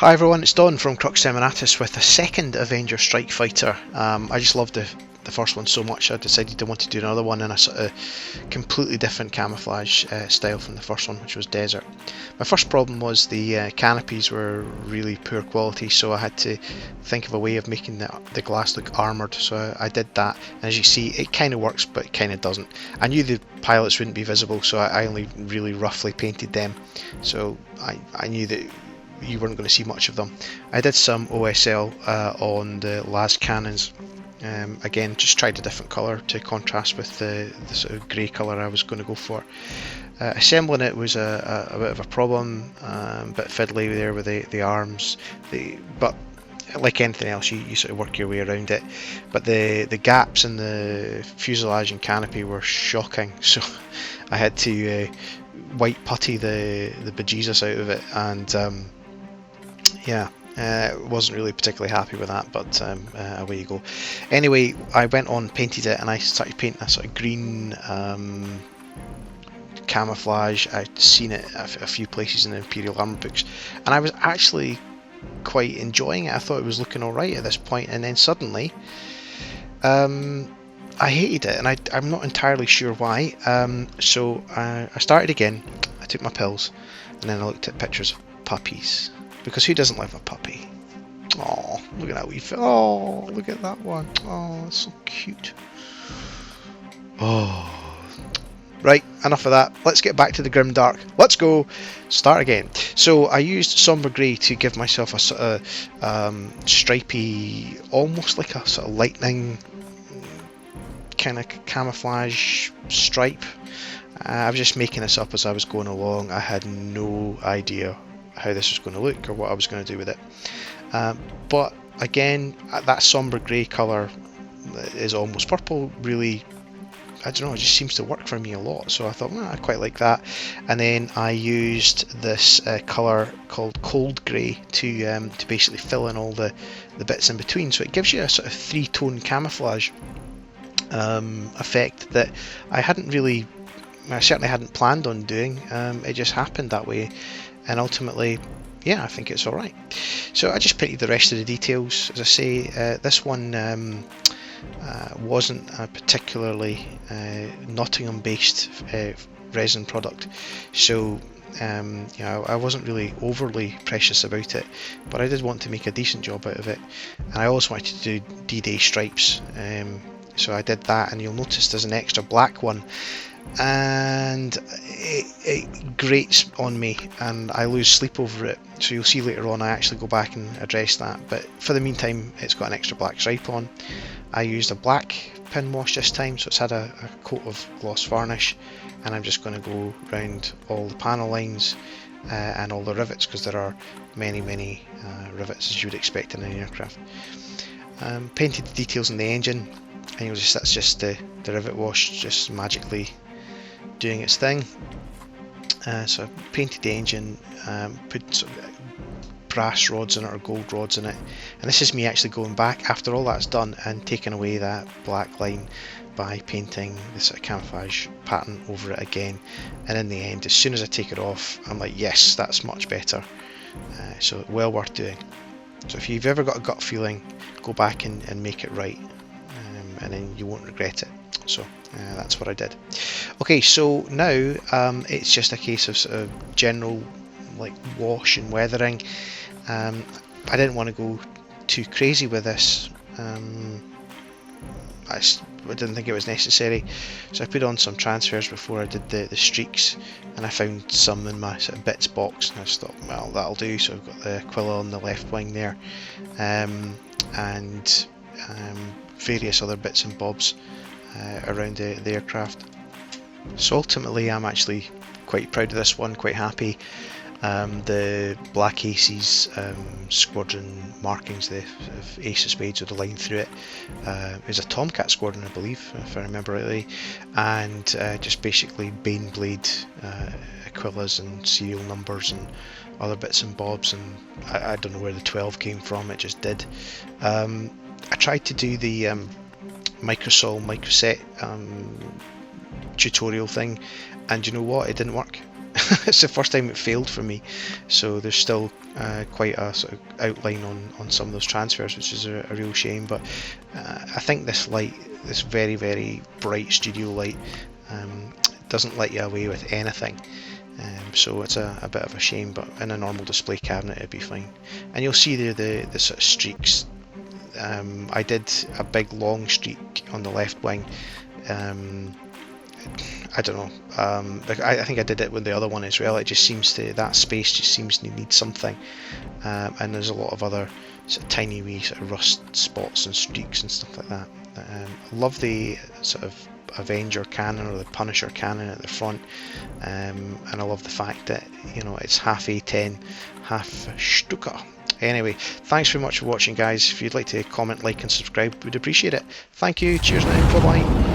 Hi everyone, it's Don from Crux Seminatus with a second Avenger Strike Fighter. I just loved the first one so much I decided I wanted to do another one in a sort of completely different camouflage style from the first one, which was desert. My first problem was the canopies were really poor quality, so I had to think of a way of making the glass look armoured, so I did that, and as you see it kind of works but it kind of doesn't. I knew the pilots wouldn't be visible, so I only really roughly painted them, so I knew that you weren't going to see much of them. I did some OSL on the las cannons. Again, just tried a different colour to contrast with the sort of grey colour I was going to go for. Assembling it was a bit of a problem, a bit fiddly there with the arms, but like anything else, you sort of work your way around it. But the gaps in the fuselage and canopy were shocking, so I had to white putty the bejesus out of it, and yeah, wasn't really particularly happy with that, but away you go. Anyway, I went on, painted it, and I started painting a sort of green camouflage. I'd seen it a few places in the Imperial Armour books, and I was actually quite enjoying it. I thought it was looking alright at this point, and then suddenly I hated it, and I'm not entirely sure why. So I started again, I took my pills, and then I looked at pictures of puppies. Because who doesn't love a puppy? Oh, look at that wee oh, look at that one. Oh, it's so cute. Oh. Right, enough of that. Let's get back to the grimdark. Let's go. Start again. So I used Sombre Grey to give myself a sort of stripy, almost like a sort of lightning kind of camouflage stripe. I was just making this up as I was going along. I had no idea how this was going to look or what I was going to do with it, but again, that sombre grey colour is almost purple, really, I don't know, it just seems to work for me a lot, so I thought, well, I quite like that. And then I used this colour called cold grey to basically fill in all the bits in between, so it gives you a sort of three-tone camouflage effect that I certainly hadn't planned on doing. It just happened that way. And ultimately, yeah, I think it's alright. So I just painted the rest of the details. As I say, this one wasn't a particularly Nottingham based resin product, so you know, I wasn't really overly precious about it, but I did want to make a decent job out of it. And I also wanted to do D-Day stripes, so I did that, and you'll notice there's an extra black one, and it grates on me and I lose sleep over it, so you'll see later on I actually go back and address that, but for the meantime it's got an extra black stripe on. I used a black pin wash this time, so it's had a coat of gloss varnish, and I'm just going to go around all the panel lines and all the rivets, because there are many rivets as you would expect in an aircraft. Painted the details in the engine, and you'll just, that's just the rivet wash just magically doing its thing. So I painted the engine, put sort of brass rods in it or gold rods in it, and this is me actually going back after all that's done and taking away that black line by painting this sort of camouflage pattern over it again. And in the end, as soon as I take it off, I'm like, yes, that's much better. So well worth doing. So if you've ever got a gut feeling, go back and make it right, and then you won't regret it. So that's what I did. Okay, so now it's just a case of sort of general like wash and weathering. I didn't want to go too crazy with this. I didn't think it was necessary, so I put on some transfers before I did the streaks, and I found some in my sort of bits box, and I just thought, well, that'll do. So I've got the Aquila on the left wing there, and various other bits and bobs around the aircraft. So ultimately I'm actually quite proud of this one, quite happy. The Black Aces squadron markings, the Ace of Spades with the line through it, is a Tomcat squadron, I believe, if I remember rightly, and just basically Baneblade Aquilas and serial numbers and other bits and bobs, and I don't know where the 12 came from, it just did. I tried to do the microset tutorial thing, and you know what, it didn't work. it's the first time it failed for me, so there's still quite a sort of outline on some of those transfers, which is a real shame. But I think this light, this very, very bright studio light, doesn't let you away with anything. So it's a bit of a shame, but in a normal display cabinet it'd be fine. And you'll see there the sort of streaks. I did a big long streak on the left wing. I don't know. I think I did it with the other one as well. It just seems to, that space just seems to need something. And there's a lot of other sort of tiny wee sort of rust spots and streaks and stuff like that. I love the sort of Avenger cannon or the Punisher cannon at the front, and I love the fact that, you know, it's half A10, half Stuka. Anyway, thanks very much for watching, guys. If you'd like to comment, like and subscribe, we'd appreciate it. Thank you, cheers now, bye bye.